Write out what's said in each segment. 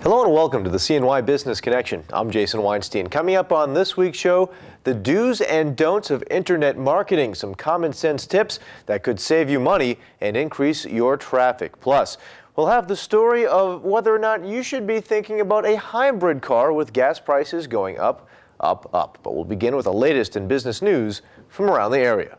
Hello and welcome to the CNY Business Connection. I'm Jason Weinstein. Coming up on this week's show, the do's and don'ts of internet marketing, some common sense tips that could save you money and increase your traffic. Plus, we'll have the story of whether or not you should be thinking about a hybrid car with gas prices going up. But we'll begin with the latest in business news from around the area.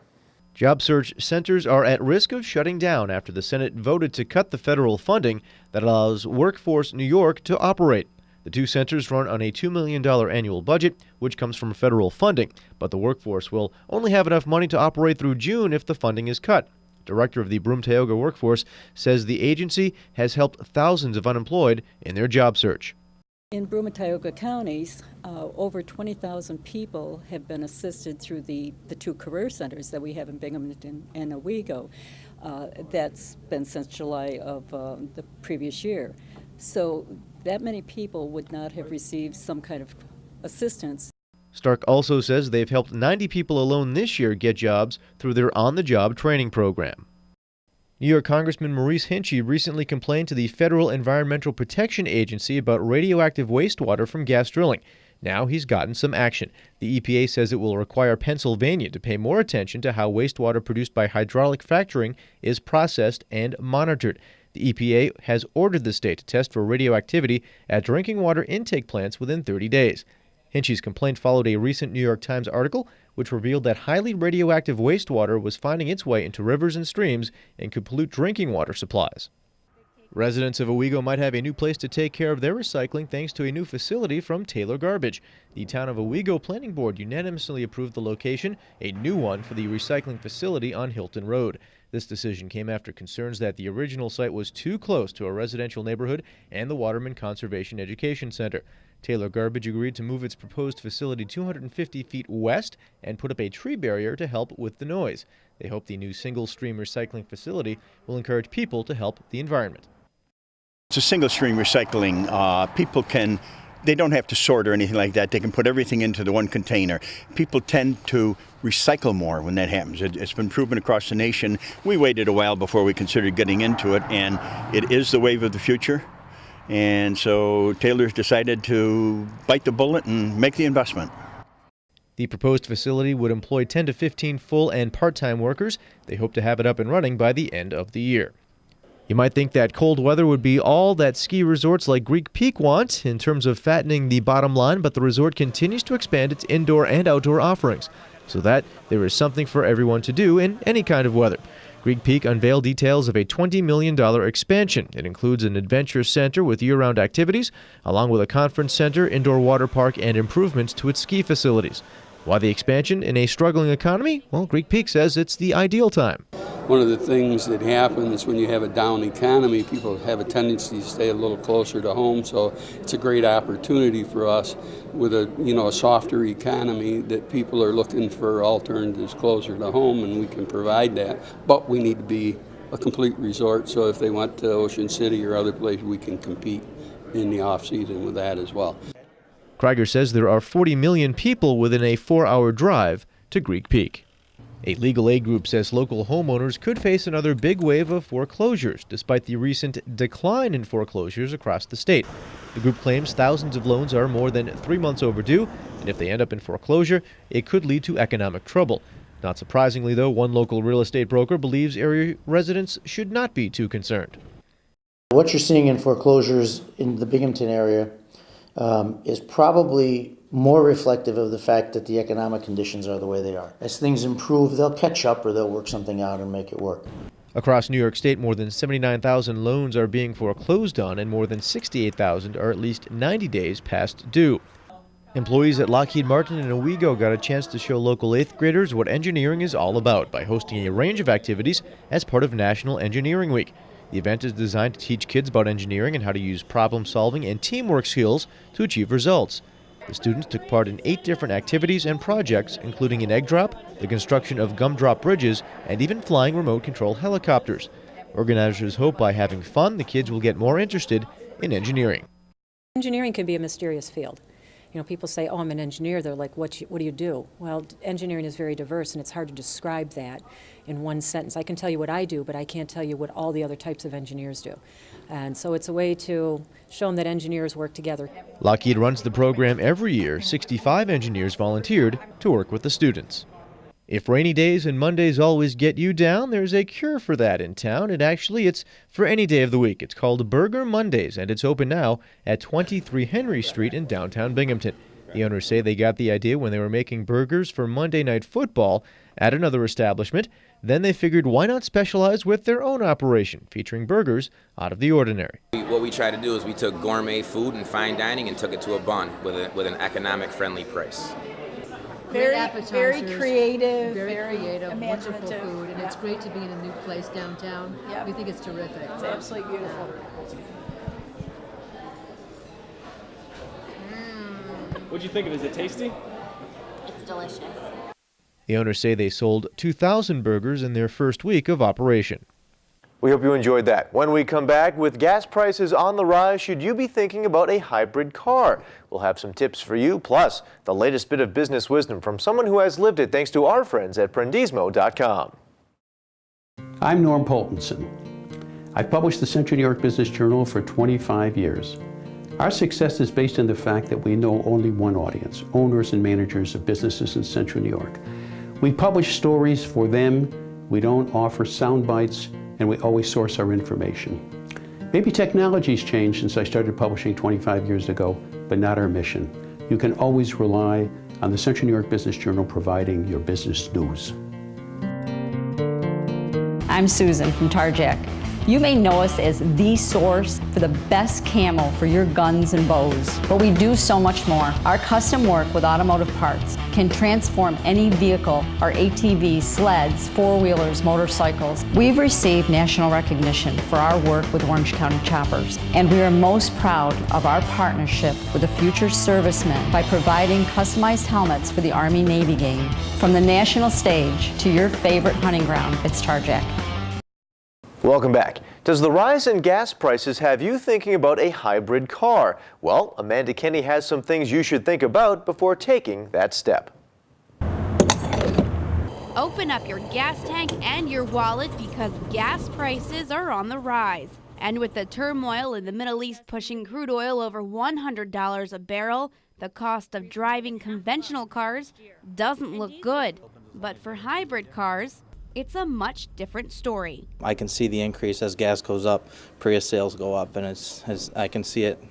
Job search centers are at risk of shutting down after the Senate voted to cut the federal funding that allows Workforce New York to operate. The two centers run on a $2 million annual budget, which comes from federal funding, but the workforce will only have enough money to operate through June if the funding is cut. Director of the Broome-Tioga Workforce says the agency has helped thousands of unemployed in their job search. In Broome and Tioga counties, over 20,000 people have been assisted through the two career centers that we have in Binghamton and Owego. That's been since July of the previous year. So that many people would not have received some kind of assistance. Stark also says they've helped 90 people alone this year get jobs through their on-the-job training program. New York Congressman Maurice Hinchey recently complained to the Federal Environmental Protection Agency about radioactive wastewater from gas drilling. Now he's gotten some action. The EPA says it will require Pennsylvania to pay more attention to how wastewater produced by hydraulic fracturing is processed and monitored. The EPA has ordered the state to test for radioactivity at drinking water intake plants within 30 days. Hinchey's complaint followed a recent New York Times article which revealed that highly radioactive wastewater was finding its way into rivers and streams and could pollute drinking water supplies. Residents of Owego might have a new place to take care of their recycling thanks to a new facility from Taylor Garbage. The Town of Owego Planning Board unanimously approved the location, a new one for the recycling facility on Hilton Road. This decision came after concerns that the original site was too close to a residential neighborhood and the Waterman Conservation Education Center. Taylor Garbage agreed to move its proposed facility 250 feet west and put up a tree barrier to help with the noise. They hope the new single-stream recycling facility will encourage people to help the environment. It's a single-stream recycling. They don't have to sort or anything like that. They can put everything into the one container. People tend to recycle more when that happens. It's been proven across the nation. We waited a while before we considered getting into it, and it is the wave of the future. And so Taylor's decided to bite the bullet and make the investment. The proposed facility would employ 10 to 15 full and part-time workers. They hope to have it up and running by the end of the year. You might think that cold weather would be all that ski resorts like Greek Peak want in terms of fattening the bottom line, but the resort continues to expand its indoor and outdoor offerings so that there is something for everyone to do in any kind of weather. Greek Peak unveiled details of a $20 million expansion. It includes an adventure center with year-round activities, along with a conference center, indoor water park, and improvements to its ski facilities. Why the expansion in a struggling economy? Well, Greek Peak says it's the ideal time. One of the things that happens when you have a down economy, people have a tendency to stay a little closer to home, so it's a great opportunity for us with a softer economy that people are looking for alternatives closer to home, and we can provide that. But we need to be a complete resort, so if they went to Ocean City or other places, we can compete in the off-season with that as well. Krieger says there are 40 million people within a 4-hour drive to Greek Peak. A legal aid group says local homeowners could face another big wave of foreclosures, despite the recent decline in foreclosures across the state. The group claims thousands of loans are more than 3 months overdue, and if they end up in foreclosure, it could lead to economic trouble. Not surprisingly, though, one local real estate broker believes area residents should not be too concerned. What you're seeing in foreclosures in the Binghamton area is probably more reflective of the fact that the economic conditions are the way they are. As things improve, they'll catch up or they'll work something out and make it work. Across New York State, more than 79,000 loans are being foreclosed on, and more than 68,000 are at least 90 days past due. Employees at Lockheed Martin in Owego got a chance to show local 8th graders what engineering is all about by hosting a range of activities as part of National Engineering Week. The event is designed to teach kids about engineering and how to use problem-solving and teamwork skills to achieve results. The students took part in 8 different activities and projects, including an egg drop, the construction of gumdrop bridges, and even flying remote-control helicopters. Organizers hope by having fun, the kids will get more interested in engineering. Engineering can be a mysterious field. People say, oh, I'm an engineer. They're like, what do you do? Well, engineering is very diverse, and it's hard to describe that in one sentence. I can tell you what I do, but I can't tell you what all the other types of engineers do. And so it's a way to show them that engineers work together. Lockheed runs the program every year. 65 engineers volunteered to work with the students. If rainy days and Mondays always get you down, there's a cure for that in town. And actually, it's for any day of the week. It's called Burger Mondays, and it's open now at 23 Henry Street in downtown Binghamton. The owners say they got the idea when they were making burgers for Monday Night Football at another establishment. Then they figured, why not specialize with their own operation, featuring burgers out of the ordinary. What we tried to do is we took gourmet food and fine dining and took it to a bun with an economic-friendly price. Very creative, very creative, wonderful imaginative. food, and it's great to be in a new place downtown. Yep. We think it's terrific. It's absolutely beautiful. What'd you think of it? Is it tasty? It's delicious. The owners say they sold 2,000 burgers in their first week of operation. We hope you enjoyed that. When we come back, with gas prices on the rise, should you be thinking about a hybrid car? We'll have some tips for you, plus the latest bit of business wisdom from someone who has lived it thanks to our friends at Prendismo.com. I'm Norm Poltenson. I've published the Central New York Business Journal for 25 years. Our success is based on the fact that we know only one audience, owners and managers of businesses in Central New York. We publish stories for them, we don't offer sound bites, and we always source our information. Maybe technology's changed since I started publishing 25 years ago, but not our mission. You can always rely on the Central New York Business Journal providing your business news. I'm Susan from Tarjac. You may know us as the source for the best camo for your guns and bows, but we do so much more. Our custom work with automotive parts can transform any vehicle, our ATVs, sleds, four-wheelers, motorcycles. We've received national recognition for our work with Orange County Choppers, and we are most proud of our partnership with the future servicemen by providing customized helmets for the Army-Navy game. From the national stage to your favorite hunting ground, it's Tarjac. Welcome back. Does the rise in gas prices have you thinking about a hybrid car? Well, Amanda Kenny has some things you should think about before taking that step. Open up your gas tank and your wallet because gas prices are on the rise. And with the turmoil in the Middle East pushing crude oil over $100 a barrel, the cost of driving conventional cars doesn't look good. But for hybrid cars, it's a much different story. I can see the increase as gas goes up, Prius sales go up, and I can see it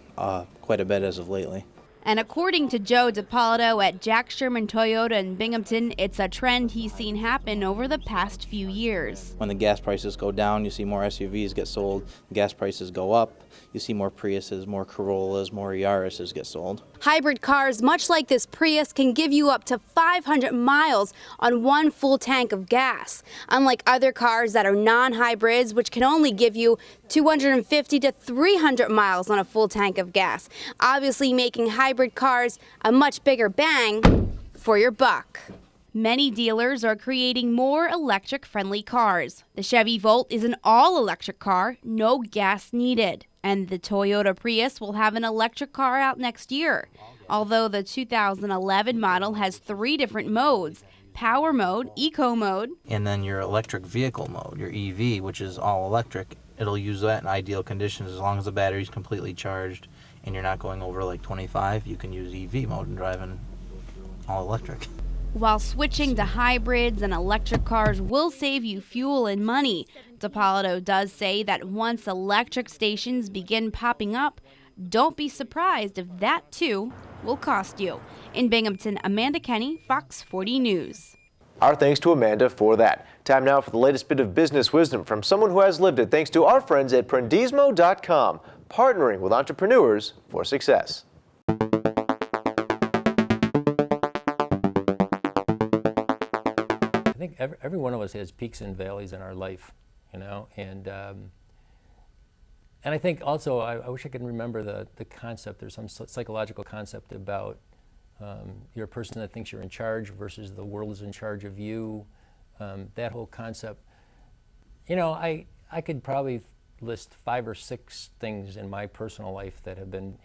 quite a bit as of lately. And according to Joe DiPaolo at Jack Sherman Toyota in Binghamton, it's a trend he's seen happen over the past few years. When the gas prices go down, you see more SUVs get sold. The gas prices go up, you see more Priuses, more Corollas, more Yaris's get sold. Hybrid cars, much like this Prius, can give you up to 500 miles on one full tank of gas. Unlike other cars that are non-hybrids, which can only give you 250 to 300 miles on a full tank of gas. Obviously making hybrid cars a much bigger bang for your buck. Many dealers are creating more electric-friendly cars. The Chevy Volt is an all-electric car, no gas needed. And the Toyota Prius will have an electric car out next year. Although the 2011 model has 3 different modes: power mode, eco mode, And then your electric vehicle mode, your EV, which is all electric, it'll use that in ideal conditions as long as the battery's completely charged and you're not going over like 25, you can use EV mode and drive in all electric. While switching to hybrids and electric cars will save you fuel and money, DiPaolo does say that once electric stations begin popping up, don't be surprised if that too will cost you. In Binghamton, Amanda Kenny, Fox 40 News. Our thanks to Amanda for that. Time now for the latest bit of business wisdom from someone who has lived it thanks to our friends at Prendismo.com, partnering with entrepreneurs for success. I think every one of us has peaks and valleys in our life, and I think also I wish I could remember the concept. There's some psychological concept about you're a person that thinks you're in charge versus the world is in charge of you. That whole concept. I could probably list 5 or 6 things in my personal life that have been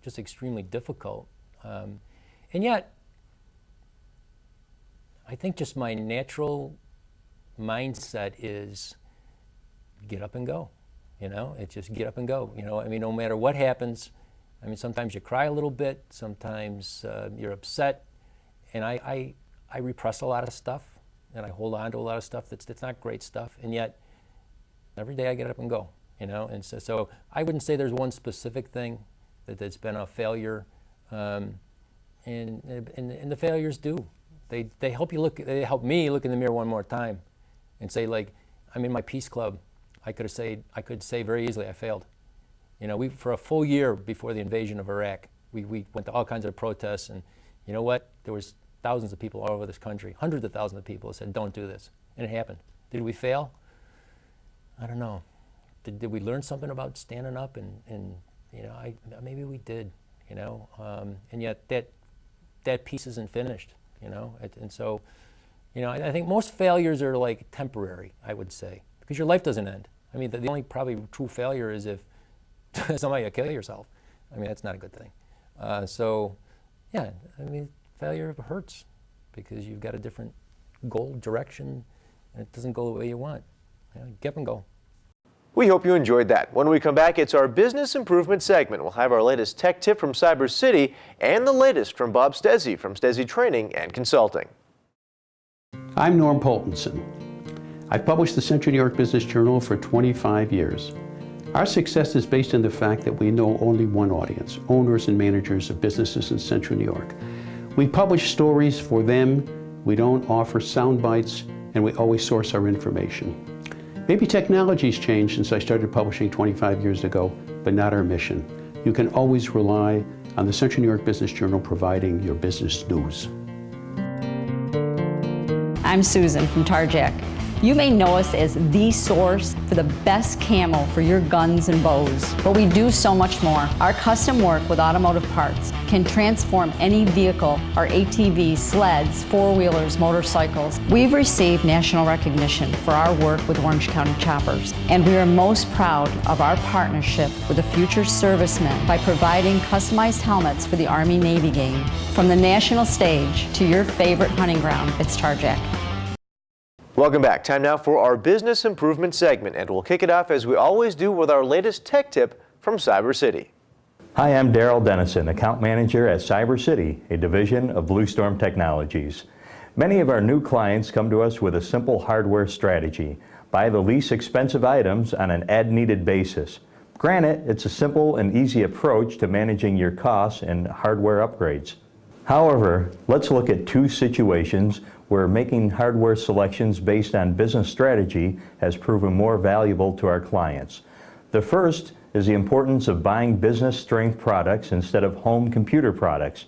just extremely difficult And yet, I think just my natural mindset is get up and go. It's just get up and go. I mean, no matter what happens, I mean, sometimes you cry a little bit, sometimes you're upset, and I repress a lot of stuff, and I hold on to a lot of stuff that's not great stuff, and yet every day I get up and go, and so I wouldn't say there's one specific thing that's been a failure, and the failures they help me look in the mirror one more time and say, like, I'm in my peace club. I could say very easily I failed. For a full year before the invasion of Iraq, we went to all kinds of protests, and you know what? There was thousands of people all over this country, hundreds of thousands of people said, don't do this. And it happened. Did we fail? I don't know. Did we learn something about standing up? And maybe we did, and yet that piece isn't finished, and so, I think most failures are like temporary, I would say, because your life doesn't end. I mean, the only probably true failure is if somebody kill yourself. I mean, that's not a good thing. So, yeah, I mean, failure hurts because you've got a different goal, direction, and it doesn't go the way you want. Get up and go. We hope you enjoyed that. When we come back, it's our business improvement segment. We'll have our latest tech tip from Cyber City and the latest from Bob Stezzi from Stezzi Training and Consulting. I'm Norm Poltenson. I've published the Central New York Business Journal for 25 years. Our success is based on the fact that we know only one audience, owners and managers of businesses in Central New York. We publish stories for them, we don't offer sound bites, and we always source our information. Maybe technology's changed since I started publishing 25 years ago, but not our mission. You can always rely on the Central New York Business Journal providing your business news. I'm Susan from Tarjac. You may know us as the source for the best camo for your guns and bows, but we do so much more. Our custom work with automotive parts can transform any vehicle, our ATVs, sleds, four-wheelers, motorcycles. We've received national recognition for our work with Orange County Choppers, and we are most proud of our partnership with the future servicemen by providing customized helmets for the Army-Navy game. From the national stage to your favorite hunting ground, it's Tarjac. Welcome back. Time now for our business improvement segment, and we'll kick it off as we always do with our latest tech tip from Cyber City. Hi, I'm Daryl Dennison, Account Manager at Cyber City, a division of Blue Storm Technologies. Many of our new clients come to us with a simple hardware strategy. Buy the least expensive items on an as-needed basis. Granted, it's a simple and easy approach to managing your costs and hardware upgrades. However, let's look at two situations where making hardware selections based on business strategy has proven more valuable to our clients. The first is the importance of buying business strength products instead of home computer products.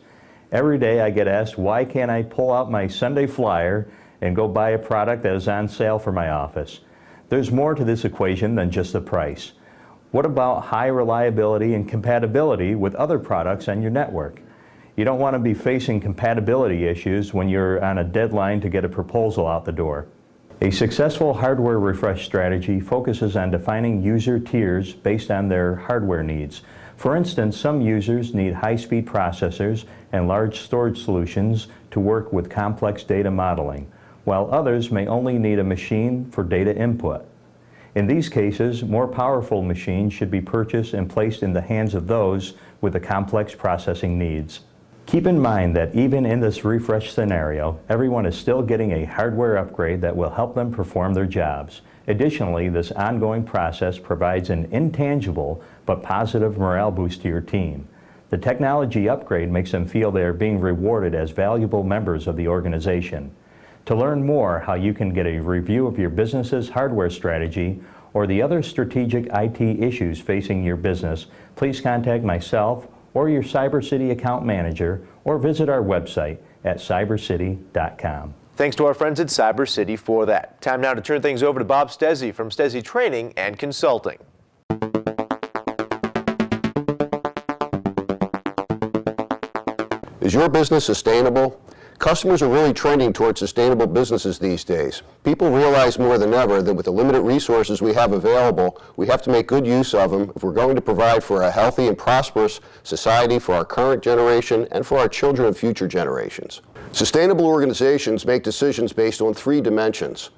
Every day I get asked, why can't I pull out my Sunday flyer and go buy a product that is on sale for my office? There's more to this equation than just the price. What about high reliability and compatibility with other products on your network? You don't want to be facing compatibility issues when you're on a deadline to get a proposal out the door. A successful hardware refresh strategy focuses on defining user tiers based on their hardware needs. For instance, some users need high-speed processors and large storage solutions to work with complex data modeling, while others may only need a machine for data input. In these cases, more powerful machines should be purchased and placed in the hands of those with the complex processing needs. Keep in mind that even in this refresh scenario, everyone is still getting a hardware upgrade that will help them perform their jobs. Additionally, this ongoing process provides an intangible but positive morale boost to your team. The technology upgrade makes them feel they are being rewarded as valuable members of the organization. To learn more how you can get a review of your business's hardware strategy or the other strategic IT issues facing your business, please contact myself or your Cyber City account manager, or visit our website at cybercity.com. Thanks to our friends at Cyber City for that. Time now to turn things over to Bob Stezzi from Stezzi Training and Consulting. Is your business sustainable? Customers are really trending towards sustainable businesses these days. People realize more than ever that with the limited resources we have available, we have to make good use of them if we're going to provide for a healthy and prosperous society for our current generation and for our children and future generations. Sustainable organizations make decisions based on 3 dimensions.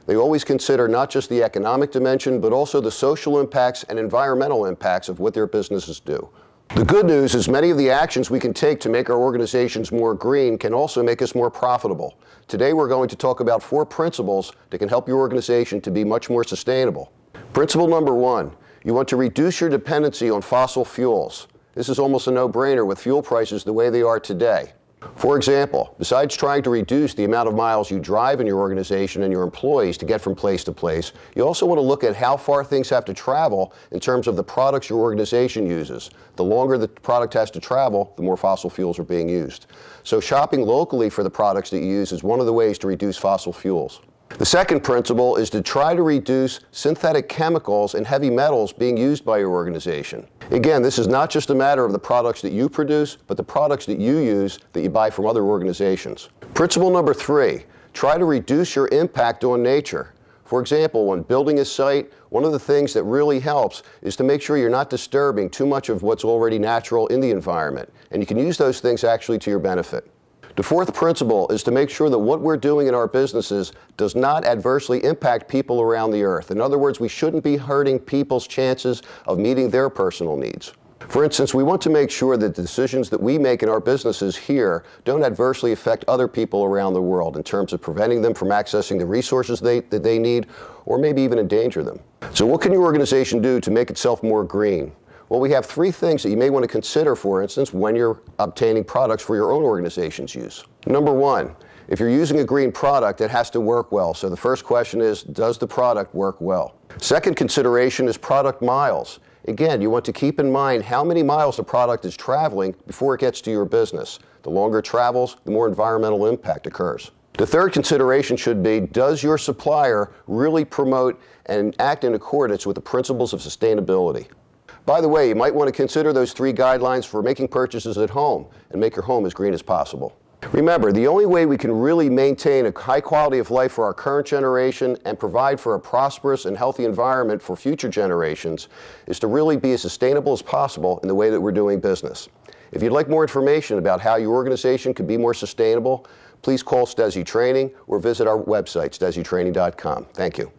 They always consider not just the economic dimension, but also the social impacts and environmental impacts of what their businesses do. The good news is many of the actions we can take to make our organizations more green can also make us more profitable. Today we're going to talk about 4 principles that can help your organization to be much more sustainable. Principle number 1, you want to reduce your dependency on fossil fuels. This is almost a no-brainer with fuel prices the way they are today. For example, besides trying to reduce the amount of miles you drive in your organization and your employees to get from place to place, you also want to look at how far things have to travel in terms of the products your organization uses. The longer the product has to travel, the more fossil fuels are being used. So shopping locally for the products that you use is one of the ways to reduce fossil fuels. The second principle is to try to reduce synthetic chemicals and heavy metals being used by your organization. Again, this is not just a matter of the products that you produce, but the products that you use that you buy from other organizations. Principle number 3, try to reduce your impact on nature. For example, when building a site, one of the things that really helps is to make sure you're not disturbing too much of what's already natural in the environment, and you can use those things actually to your benefit. The fourth principle is to make sure that what we're doing in our businesses does not adversely impact people around the earth. In other words, we shouldn't be hurting people's chances of meeting their personal needs. For instance, we want to make sure that the decisions that we make in our businesses here don't adversely affect other people around the world in terms of preventing them from accessing the resources that they need, or maybe even endanger them. So what can your organization do to make itself more green? Well, we have 3 things that you may want to consider, for instance, when you're obtaining products for your own organization's use. Number 1, if you're using a green product, it has to work well. So the first question is, does the product work well? Second consideration is product miles. Again, you want to keep in mind how many miles the product is traveling before it gets to your business. The longer it travels, the more environmental impact occurs. The third consideration should be, does your supplier really promote and act in accordance with the principles of sustainability? By the way, you might want to consider those 3 guidelines for making purchases at home and make your home as green as possible. Remember, the only way we can really maintain a high quality of life for our current generation and provide for a prosperous and healthy environment for future generations is to really be as sustainable as possible in the way that we're doing business. If you'd like more information about how your organization could be more sustainable, please call Stesi Training or visit our website, stesitraining.com. Thank you.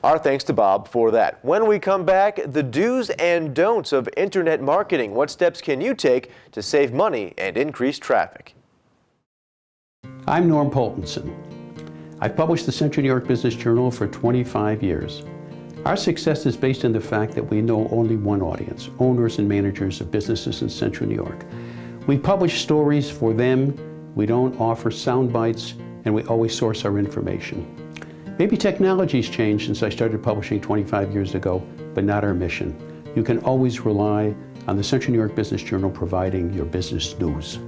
Our thanks to Bob for that. When we come back, the do's and don'ts of internet marketing. What steps can you take to save money and increase traffic? I'm Norm Poltenson. I've published the Central New York Business Journal for 25 years. Our success is based on the fact that we know only one audience, owners and managers of businesses in Central New York. We publish stories for them, we don't offer sound bites, and we always source our information. Maybe technology's changed since I started publishing 25 years ago, but not our mission. You can always rely on the Central New York Business Journal providing your business news.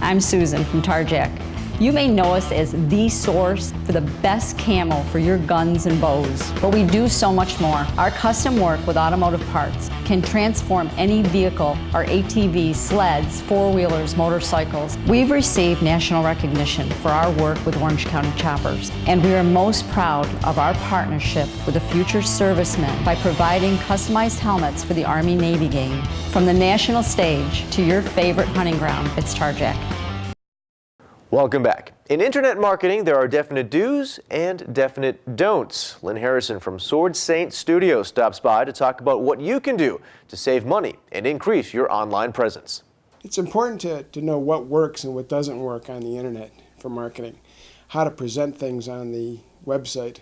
I'm Susan from Tarjac. You may know us as the source for the best camo for your guns and bows, but we do so much more. Our custom work with automotive parts can transform any vehicle, our ATVs, sleds, four-wheelers, motorcycles. We've received national recognition for our work with Orange County Choppers, and we are most proud of our partnership with the future servicemen by providing customized helmets for the Army-Navy game. From the national stage to your favorite hunting ground, it's Tarjac. Welcome back. In internet marketing, there are definite do's and definite don'ts. Lynn Harrison from Sword Saint Studios stops by to talk about what you can do to save money and increase your online presence. It's important to know what works and what doesn't work on the internet for marketing, how to present things on the website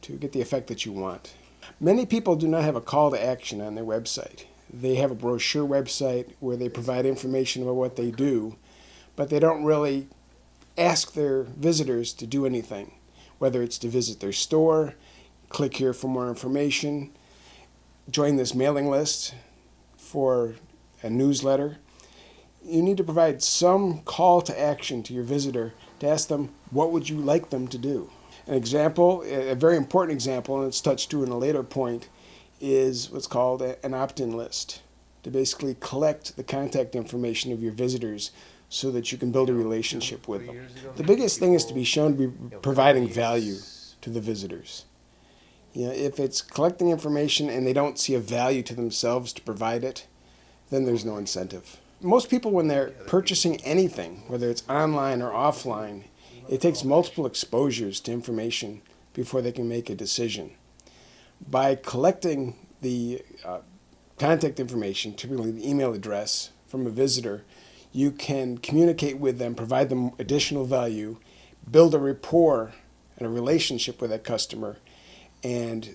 to get the effect that you want. Many people do not have a call to action on their website. They have a brochure website where they provide information about what they do, but they don't really ask their visitors to do anything, whether it's to visit their store, click here for more information, join this mailing list for a newsletter. You need to provide some call to action to your visitor to ask them, what would you like them to do? An example, a very important example, and it's touched to in a later point, is what's called an opt-in list, to basically collect the contact information of your visitors so that you can build a relationship with them. The biggest thing is to be shown to be providing value to the visitors. You know, if it's collecting information and they don't see a value to themselves to provide it, then there's no incentive. Most people, when they're purchasing anything, whether it's online or offline, it takes multiple exposures to information before they can make a decision. By collecting the contact information, typically the email address from a visitor, you can communicate with them, provide them additional value, build a rapport and a relationship with that customer, and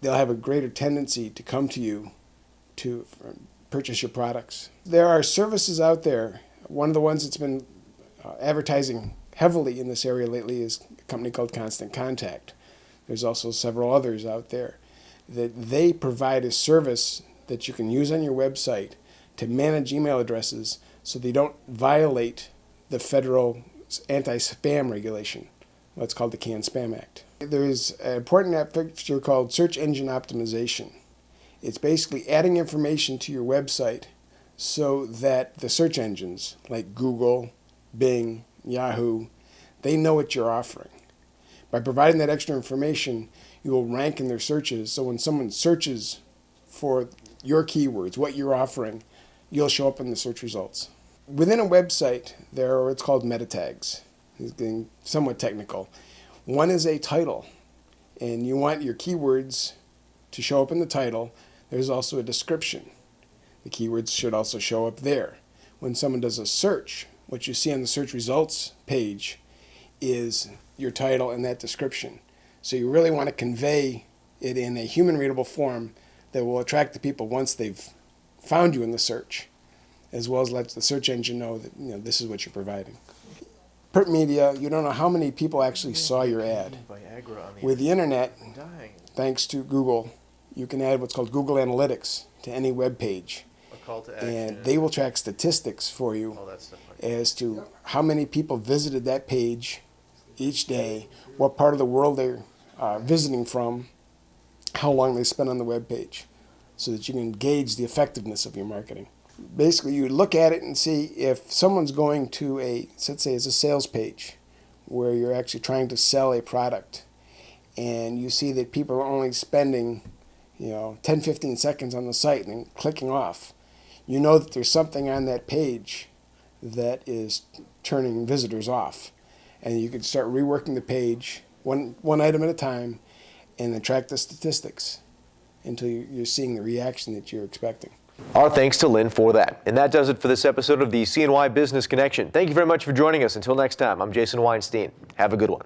they'll have a greater tendency to come to you to purchase your products. There are services out there. One of the ones that's been advertising heavily in this area lately is a company called Constant Contact. There's also several others out there that they provide a service that you can use on your website to manage email addresses so they don't violate the federal anti-spam regulation, what's called the CAN-SPAM Act. There is an important feature called search engine optimization. It's basically adding information to your website so that the search engines like Google, Bing, Yahoo, they know what you're offering. By providing that extra information, you will rank in their searches, so when someone searches for your keywords, what you're offering, you'll show up in the search results. Within a website, there are what's called meta tags. It's getting somewhat technical. One is a title, and you want your keywords to show up in the title. There's also a description. The keywords should also show up there. When someone does a search, what you see on the search results page is your title and that description. So you really want to convey it in a human readable form that will attract the people once they've found you in the search, as well as let the search engine know that this is what you're providing. Print media, you don't know how many people actually saw your ad. With the internet, thanks to Google, you can add what's called Google Analytics to any web page. And they will track statistics for you as to how many people visited that page each day, what part of the world they're visiting from, how long they spent on the web page, so that you can gauge the effectiveness of your marketing. Basically, you look at it and see if someone's going to let's say it's a sales page where you're actually trying to sell a product, and you see that people are only spending 10-15 seconds on the site and then clicking off. You know that there's something on that page that is turning visitors off, and you can start reworking the page one item at a time and then track the statistics until you're seeing the reaction that you're expecting. Our thanks to Lynn for that. And that does it for this episode of the CNY Business Connection. Thank you very much for joining us. Until next time, I'm Jason Weinstein. Have a good one.